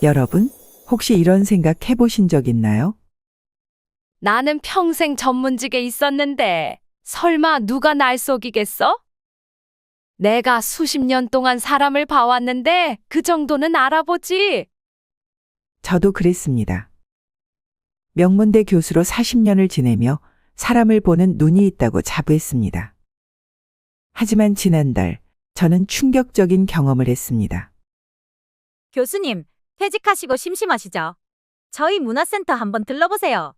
여러분, 혹시 이런 생각 해보신 적 있나요? 나는 평생 전문직에 있었는데 설마 누가 날 속이겠어? 내가 수십 년 동안 사람을 봐왔는데 그 정도는 알아보지. 저도 그랬습니다. 명문대 교수로 40년을 지내며 사람을 보는 눈이 있다고 자부했습니다. 하지만 지난달 저는 충격적인 경험을 했습니다. 교수님, 퇴직하시고 심심하시죠? 저희 문화센터 한번 들러보세요.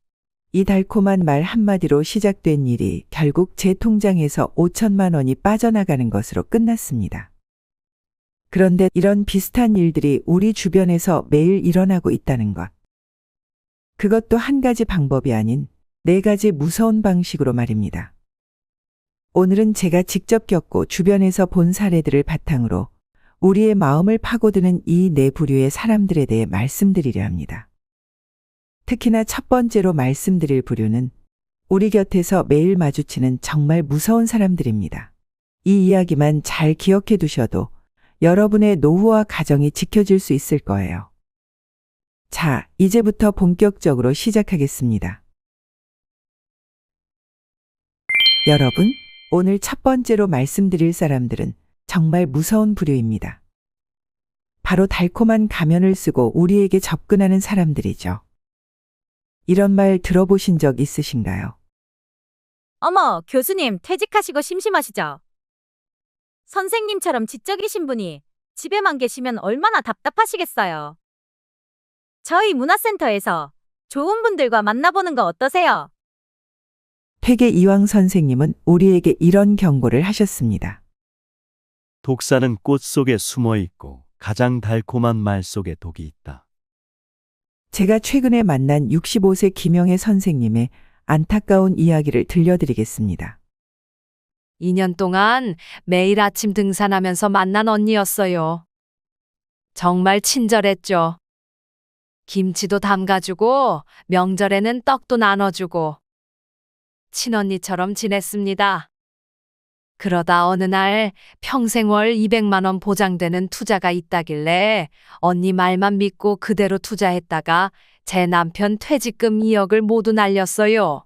이 달콤한 말 한마디로 시작된 일이 결국 제 통장에서 5천만 원이 빠져나가는 것으로 끝났습니다. 그런데 이런 비슷한 일들이 우리 주변에서 매일 일어나고 있다는 것. 그것도 한 가지 방법이 아닌 네 가지 무서운 방식으로 말입니다. 오늘은 제가 직접 겪고 주변에서 본 사례들을 바탕으로 우리의 마음을 파고드는 이 네 부류의 사람들에 대해 말씀드리려 합니다. 특히나 첫 번째로 말씀드릴 부류는 우리 곁에서 매일 마주치는 정말 무서운 사람들입니다. 이 이야기만 잘 기억해 두셔도 여러분의 노후와 가정이 지켜질 수 있을 거예요. 자, 이제부터 본격적으로 시작하겠습니다. 여러분, 오늘 첫 번째로 말씀드릴 사람들은 정말 무서운 부류입니다. 바로 달콤한 가면을 쓰고 우리에게 접근하는 사람들이죠. 이런 말 들어보신 적 있으신가요? 어머, 교수님, 퇴직하시고 심심하시죠? 선생님처럼 지적이신 분이 집에만 계시면 얼마나 답답하시겠어요. 저희 문화센터에서 좋은 분들과 만나보는 거 어떠세요? 퇴계 이황 선생님은 우리에게 이런 경고를 하셨습니다. 독사는 꽃 속에 숨어 있고 가장 달콤한 말 속에 독이 있다. 제가 최근에 만난 65세 김영애 선생님의 안타까운 이야기를 들려드리겠습니다. 2년 동안 매일 아침 등산하면서 만난 언니였어요. 정말 친절했죠. 김치도 담가주고 명절에는 떡도 나눠주고 친언니처럼 지냈습니다. 그러다 어느 날 평생 월 200만 원 보장되는 투자가 있다길래 언니 말만 믿고 그대로 투자했다가 제 남편 퇴직금 2억을 모두 날렸어요.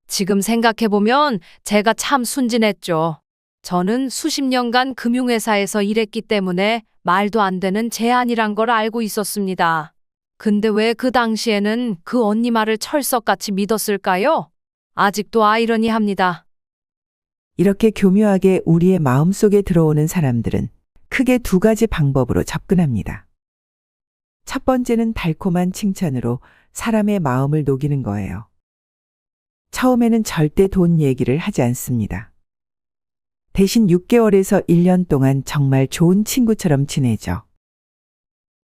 지금 생각해보면 제가 참 순진했죠. 저는 수십 년간 금융회사에서 일했기 때문에 말도 안 되는 제안이란 걸 알고 있었습니다. 근데 왜 그 당시에는 그 언니 말을 철석같이 믿었을까요? 아직도 아이러니합니다. 이렇게 교묘하게 우리의 마음속에 들어오는 사람들은 크게 두 가지 방법으로 접근합니다. 첫 번째는 달콤한 칭찬으로 사람의 마음을 녹이는 거예요. 처음에는 절대 돈 얘기를 하지 않습니다. 대신 6개월에서 1년 동안 정말 좋은 친구처럼 지내죠.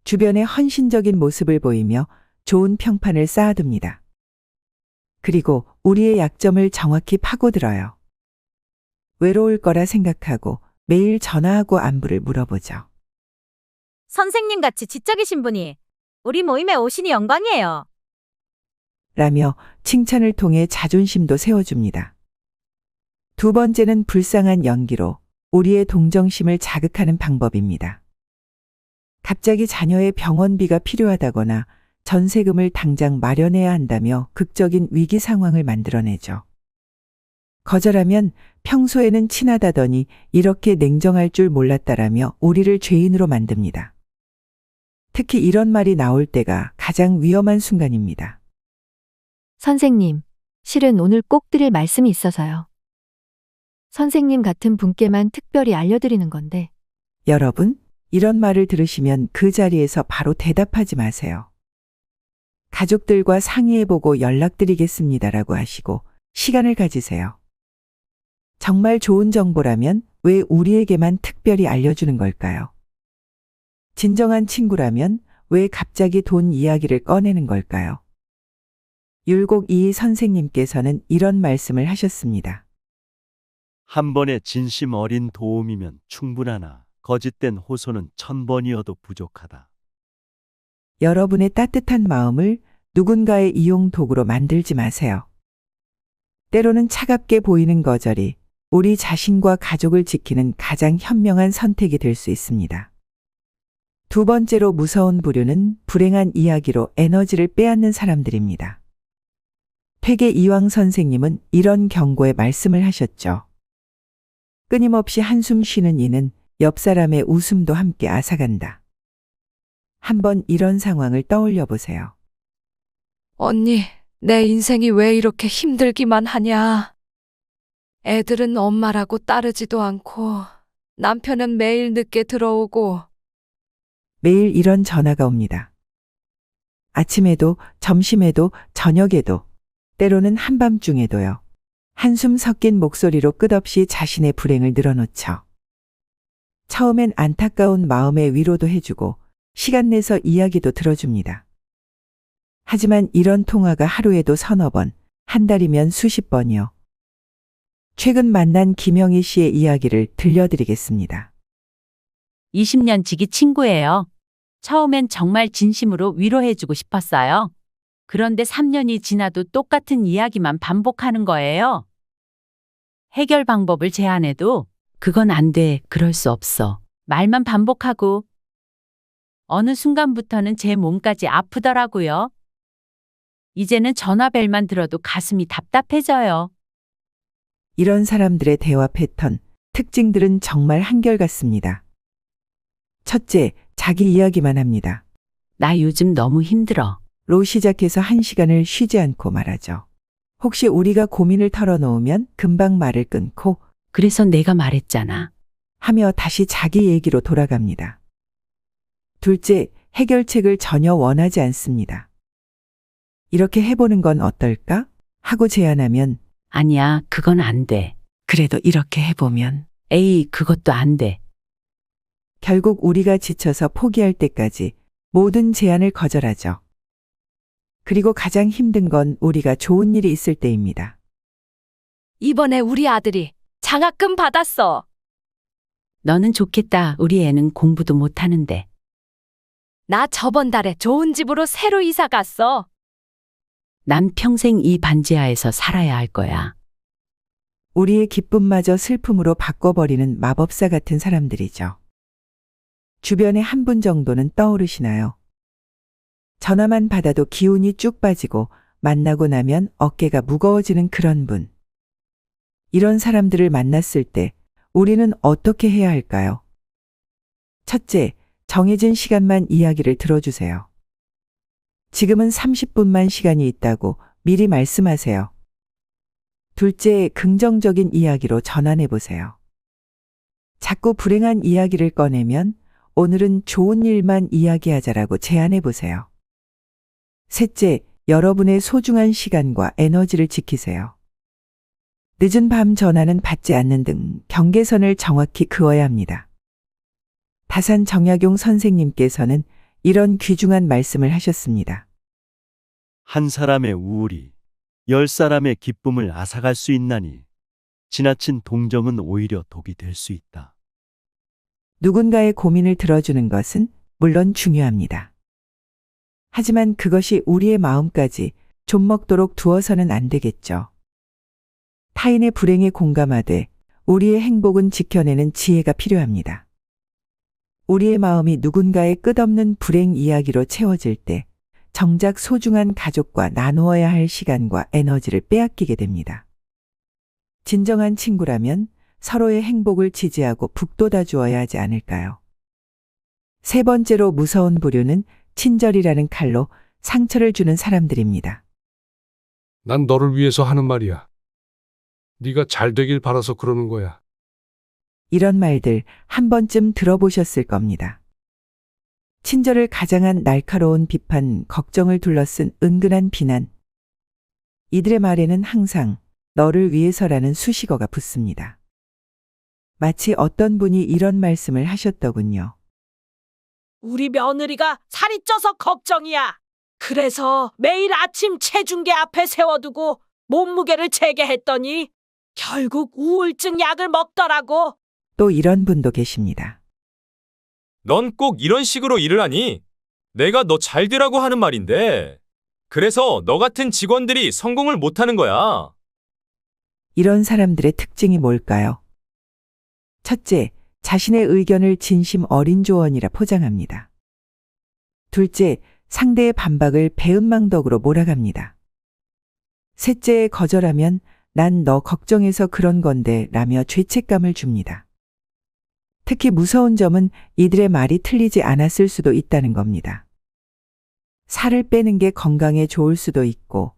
주변에 헌신적인 모습을 보이며 좋은 평판을 쌓아둡니다. 그리고 우리의 약점을 정확히 파고들어요. 외로울 거라 생각하고 매일 전화하고 안부를 물어보죠. 선생님같이 지적이신 분이 우리 모임에 오시니 영광이에요. 라며 칭찬을 통해 자존심도 세워줍니다. 두 번째는 불쌍한 연기로 우리의 동정심을 자극하는 방법입니다. 갑자기 자녀의 병원비가 필요하다거나 전세금을 당장 마련해야 한다며 극적인 위기 상황을 만들어내죠. 거절하면 평소에는 친하다더니 이렇게 냉정할 줄 몰랐다라며 우리를 죄인으로 만듭니다. 특히 이런 말이 나올 때가 가장 위험한 순간입니다. 선생님, 실은 오늘 꼭 드릴 말씀이 있어서요. 선생님 같은 분께만 특별히 알려드리는 건데. 여러분, 이런 말을 들으시면 그 자리에서 바로 대답하지 마세요. 가족들과 상의해보고 연락드리겠습니다라고 하시고 시간을 가지세요. 정말 좋은 정보라면 왜 우리에게만 특별히 알려주는 걸까요? 진정한 친구라면 왜 갑자기 돈 이야기를 꺼내는 걸까요? 율곡 이희 선생님께서는 이런 말씀을 하셨습니다. 한 번의 진심 어린 도움이면 충분하나 거짓된 호소는 1000번이어도 부족하다. 여러분의 따뜻한 마음을 누군가의 이용 도구로 만들지 마세요. 때로는 차갑게 보이는 거절이 우리 자신과 가족을 지키는 가장 현명한 선택이 될 수 있습니다. 두 번째로 무서운 부류는 불행한 이야기로 에너지를 빼앗는 사람들입니다. 퇴계 이황 선생님은 이런 경고의 말씀을 하셨죠. 끊임없이 한숨 쉬는 이는 옆 사람의 웃음도 함께 앗아간다. 한번 이런 상황을 떠올려 보세요. 언니, 내 인생이 왜 이렇게 힘들기만 하냐? 애들은 엄마라고 따르지도 않고, 남편은 매일 늦게 들어오고, 매일 이런 전화가 옵니다. 아침에도, 점심에도, 저녁에도, 때로는 한밤중에도요. 한숨 섞인 목소리로 끝없이 자신의 불행을 늘어놓죠. 처음엔 안타까운 마음에 위로도 해주고 시간 내서 이야기도 들어줍니다. 하지만 이런 통화가 하루에도 서너 번, 한 달이면 수십 번이요. 최근 만난 김영희 씨의 이야기를 들려드리겠습니다. 20년 지기 친구예요. 처음엔 정말 진심으로 위로해주고 싶었어요. 그런데 3년이 지나도 똑같은 이야기만 반복하는 거예요. 해결 방법을 제안해도 그건 안 돼, 그럴 수 없어. 말만 반복하고 어느 순간부터는 제 몸까지 아프더라고요. 이제는 전화벨만 들어도 가슴이 답답해져요. 이런 사람들의 대화 패턴, 특징들은 정말 한결같습니다. 첫째, 자기 이야기만 합니다. 나 요즘 너무 힘들어. 로 시작해서 1시간을 쉬지 않고 말하죠. 혹시 우리가 고민을 털어놓으면 금방 말을 끊고 그래서 내가 말했잖아. 하며 다시 자기 얘기로 돌아갑니다. 둘째, 해결책을 전혀 원하지 않습니다. 이렇게 해보는 건 어떨까? 하고 제안하면 아니야, 그건 안 돼. 그래도 이렇게 해보면 에이, 그것도 안 돼. 결국 우리가 지쳐서 포기할 때까지 모든 제안을 거절하죠. 그리고 가장 힘든 건 우리가 좋은 일이 있을 때입니다. 이번에 우리 아들이 장학금 받았어. 너는 좋겠다. 우리 애는 공부도 못하는데. 나 저번 달에 좋은 집으로 새로 이사 갔어. 난 평생 이 반지하에서 살아야 할 거야. 우리의 기쁨마저 슬픔으로 바꿔버리는 마법사 같은 사람들이죠. 주변에 한 분 정도는 떠오르시나요? 전화만 받아도 기운이 쭉 빠지고 만나고 나면 어깨가 무거워지는 그런 분. 이런 사람들을 만났을 때 우리는 어떻게 해야 할까요? 첫째, 정해진 시간만 이야기를 들어주세요. 지금은 30분만 시간이 있다고 미리 말씀하세요. 둘째, 긍정적인 이야기로 전환해 보세요. 자꾸 불행한 이야기를 꺼내면 오늘은 좋은 일만 이야기하자라고 제안해 보세요. 셋째, 여러분의 소중한 시간과 에너지를 지키세요. 늦은 밤 전화는 받지 않는 등 경계선을 정확히 그어야 합니다. 다산 정약용 선생님께서는 이런 귀중한 말씀을 하셨습니다. 한 사람의 우울이 10사람의 기쁨을 앗아갈 수 있나니 지나친 동정은 오히려 독이 될 수 있다. 누군가의 고민을 들어주는 것은 물론 중요합니다. 하지만 그것이 우리의 마음까지 좀 먹도록 두어서는 안 되겠죠. 타인의 불행에 공감하되 우리의 행복은 지켜내는 지혜가 필요합니다. 우리의 마음이 누군가의 끝없는 불행 이야기로 채워질 때 정작 소중한 가족과 나누어야 할 시간과 에너지를 빼앗기게 됩니다. 진정한 친구라면 서로의 행복을 지지하고 북돋아 주어야 하지 않을까요? 세 번째로 무서운 부류는 친절이라는 칼로 상처를 주는 사람들입니다. 난 너를 위해서 하는 말이야. 네가 잘 되길 바라서 그러는 거야. 이런 말들 한 번쯤 들어보셨을 겁니다. 친절을 가장한 날카로운 비판, 걱정을 둘러쓴 은근한 비난. 이들의 말에는 항상 너를 위해서라는 수식어가 붙습니다. 마치 어떤 분이 이런 말씀을 하셨더군요. 우리 며느리가 살이 쪄서 걱정이야. 그래서 매일 아침 체중계 앞에 세워두고 몸무게를 재게 했더니 결국 우울증 약을 먹더라고. 또 이런 분도 계십니다. 넌 꼭 이런 식으로 일을 하니? 내가 너 잘 되라고 하는 말인데. 그래서 너 같은 직원들이 성공을 못하는 거야. 이런 사람들의 특징이 뭘까요? 첫째, 자신의 의견을 진심 어린 조언이라 포장합니다. 둘째, 상대의 반박을 배은망덕으로 몰아갑니다. 셋째에 거절하면 난 너 걱정해서 그런 건데 라며 죄책감을 줍니다. 특히 무서운 점은 이들의 말이 틀리지 않았을 수도 있다는 겁니다. 살을 빼는 게 건강에 좋을 수도 있고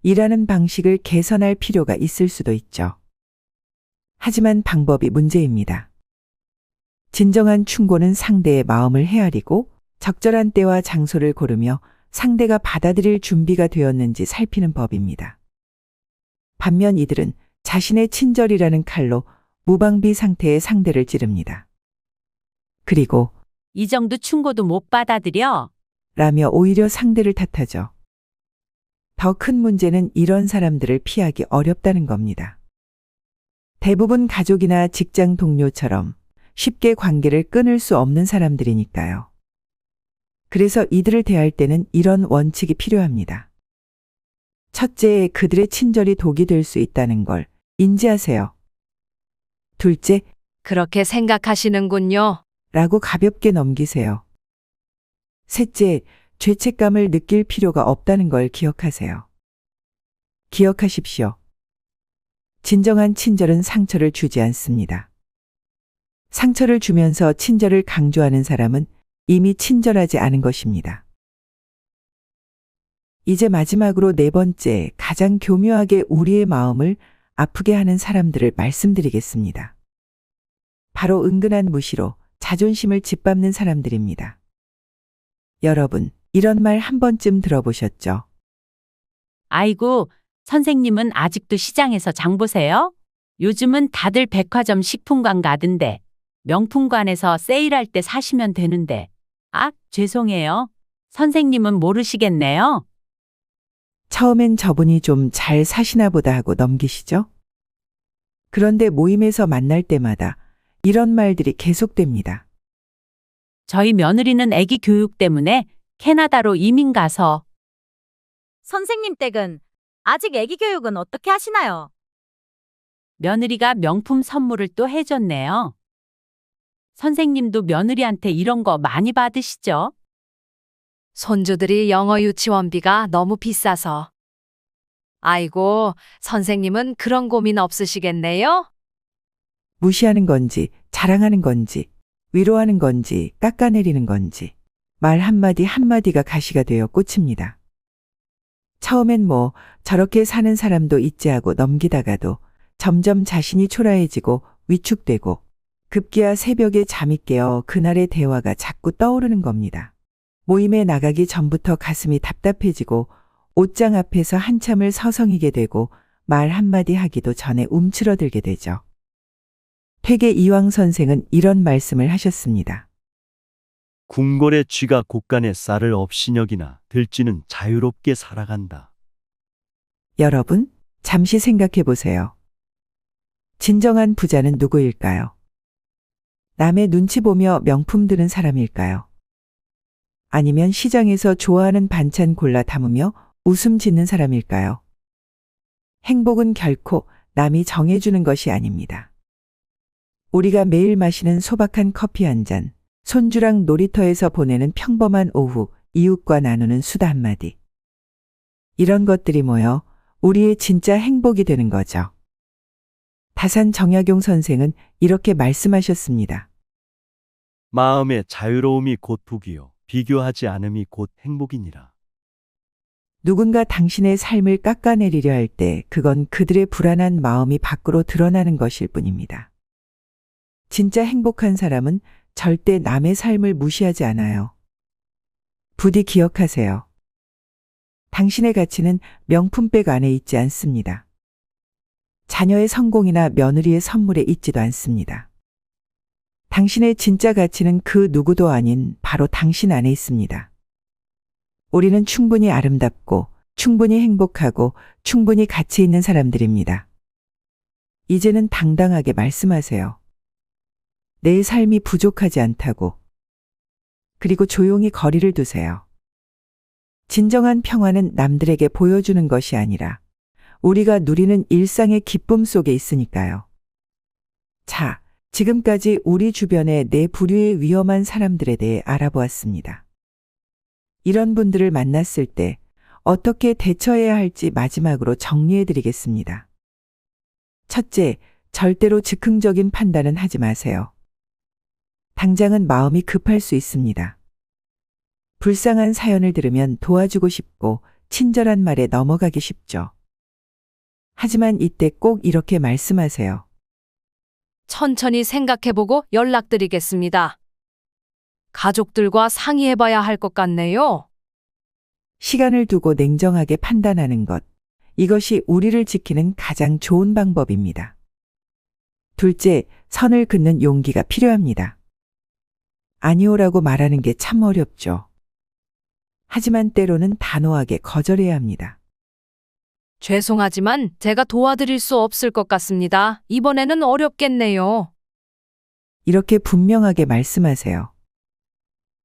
일하는 방식을 개선할 필요가 있을 수도 있죠. 하지만 방법이 문제입니다. 진정한 충고는 상대의 마음을 헤아리고 적절한 때와 장소를 고르며 상대가 받아들일 준비가 되었는지 살피는 법입니다. 반면 이들은 자신의 친절이라는 칼로 무방비 상태의 상대를 찌릅니다. 그리고 이 정도 충고도 못 받아들여? 라며 오히려 상대를 탓하죠. 더 큰 문제는 이런 사람들을 피하기 어렵다는 겁니다. 대부분 가족이나 직장 동료처럼 쉽게 관계를 끊을 수 없는 사람들이니까요. 그래서 이들을 대할 때는 이런 원칙이 필요합니다. 첫째, 그들의 친절이 독이 될 수 있다는 걸 인지하세요. 둘째, 그렇게 생각하시는군요. 라고 가볍게 넘기세요. 셋째, 죄책감을 느낄 필요가 없다는 걸 기억하세요. 기억하십시오. 진정한 친절은 상처를 주지 않습니다. 상처를 주면서 친절을 강조하는 사람은 이미 친절하지 않은 것입니다. 이제 마지막으로 네 번째, 가장 교묘하게 우리의 마음을 아프게 하는 사람들을 말씀드리겠습니다. 바로 은근한 무시로 자존심을 짓밟는 사람들입니다. 여러분, 이런 말 한 번쯤 들어보셨죠? 아이고, 선생님은 아직도 시장에서 장 보세요? 요즘은 다들 백화점 식품관 가던데 명품관에서 세일할 때 사시면 되는데. 아, 죄송해요. 선생님은 모르시겠네요. 처음엔 저분이 좀 잘 사시나 보다 하고 넘기시죠? 그런데 모임에서 만날 때마다 이런 말들이 계속됩니다. 저희 며느리는 아기 교육 때문에 캐나다로 이민 가서. 선생님 댁은 아직 애기 교육은 어떻게 하시나요? 며느리가 명품 선물을 또 해줬네요. 선생님도 며느리한테 이런 거 많이 받으시죠? 손주들이 영어 유치원비가 너무 비싸서. 아이고, 선생님은 그런 고민 없으시겠네요? 무시하는 건지, 자랑하는 건지, 위로하는 건지, 깎아내리는 건지, 말 한마디 한마디가 가시가 되어 꽂힙니다. 처음엔 뭐 저렇게 사는 사람도 있지 하고 넘기다가도 점점 자신이 초라해지고 위축되고 급기야 새벽에 잠이 깨어 그날의 대화가 자꾸 떠오르는 겁니다. 모임에 나가기 전부터 가슴이 답답해지고 옷장 앞에서 한참을 서성이게 되고 말 한마디 하기도 전에 움츠러들게 되죠. 퇴계 이황 선생은 이런 말씀을 하셨습니다. 궁궐의 쥐가 곳간에 쌀을 없이 여기나 들쥐는 자유롭게 살아간다. 여러분, 잠시 생각해 보세요. 진정한 부자는 누구일까요? 남의 눈치 보며 명품 드는 사람일까요? 아니면 시장에서 좋아하는 반찬 골라 담으며 웃음 짓는 사람일까요? 행복은 결코 남이 정해주는 것이 아닙니다. 우리가 매일 마시는 소박한 커피 한 잔, 손주랑 놀이터에서 보내는 평범한 오후, 이웃과 나누는 수다 한마디. 이런 것들이 모여 우리의 진짜 행복이 되는 거죠. 다산 정약용 선생은 이렇게 말씀하셨습니다. 마음의 자유로움이 곧 복이요 비교하지 않음이 곧 행복이니라. 누군가 당신의 삶을 깎아내리려 할 때 그건 그들의 불안한 마음이 밖으로 드러나는 것일 뿐입니다. 진짜 행복한 사람은 절대 남의 삶을 무시하지 않아요. 부디 기억하세요. 당신의 가치는 명품백 안에 있지 않습니다. 자녀의 성공이나 며느리의 선물에 있지도 않습니다. 당신의 진짜 가치는 그 누구도 아닌 바로 당신 안에 있습니다. 우리는 충분히 아름답고 충분히 행복하고 충분히 가치 있는 사람들입니다. 이제는 당당하게 말씀하세요. 내 삶이 부족하지 않다고. 그리고 조용히 거리를 두세요. 진정한 평화는 남들에게 보여주는 것이 아니라 우리가 누리는 일상의 기쁨 속에 있으니까요. 자, 지금까지 우리 주변의 네 부류의 위험한 사람들에 대해 알아보았습니다. 이런 분들을 만났을 때 어떻게 대처해야 할지 마지막으로 정리해 드리겠습니다. 첫째, 절대로 즉흥적인 판단은 하지 마세요. 당장은 마음이 급할 수 있습니다. 불쌍한 사연을 들으면 도와주고 싶고 친절한 말에 넘어가기 쉽죠. 하지만 이때 꼭 이렇게 말씀하세요. 천천히 생각해보고 연락드리겠습니다. 가족들과 상의해봐야 할 것 같네요. 시간을 두고 냉정하게 판단하는 것. 이것이 우리를 지키는 가장 좋은 방법입니다. 둘째, 선을 긋는 용기가 필요합니다. 아니오라고 말하는 게 참 어렵죠. 하지만 때로는 단호하게 거절해야 합니다. 죄송하지만 제가 도와드릴 수 없을 것 같습니다. 이번에는 어렵겠네요. 이렇게 분명하게 말씀하세요.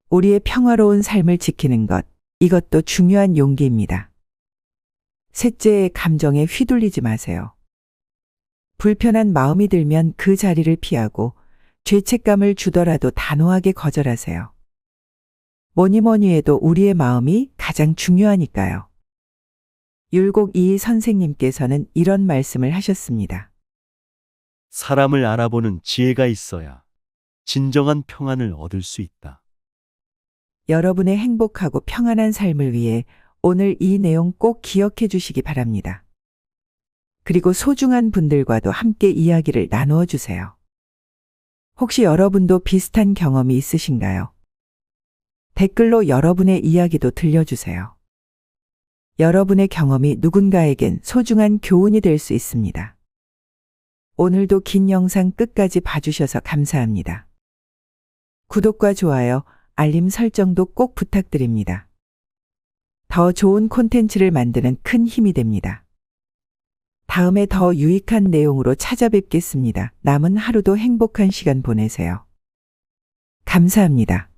우리의 평화로운 삶을 지키는 것, 이것도 중요한 용기입니다. 셋째, 감정에 휘둘리지 마세요. 불편한 마음이 들면 그 자리를 피하고 죄책감을 주더라도 단호하게 거절하세요. 뭐니 해도 우리의 마음이 가장 중요하니까요. 율곡 이희 선생님께서는 이런 말씀을 하셨습니다. 사람을 알아보는 지혜가 있어야 진정한 평안을 얻을 수 있다. 여러분의 행복하고 평안한 삶을 위해 오늘 이 내용 꼭 기억해 주시기 바랍니다. 그리고 소중한 분들과도 함께 이야기를 나누어 주세요. 혹시 여러분도 비슷한 경험이 있으신가요? 댓글로 여러분의 이야기도 들려주세요. 여러분의 경험이 누군가에겐 소중한 교훈이 될 수 있습니다. 오늘도 긴 영상 끝까지 봐주셔서 감사합니다. 구독과 좋아요, 알림 설정도 꼭 부탁드립니다. 더 좋은 콘텐츠를 만드는 큰 힘이 됩니다. 다음에 더 유익한 내용으로 찾아뵙겠습니다. 남은 하루도 행복한 시간 보내세요. 감사합니다.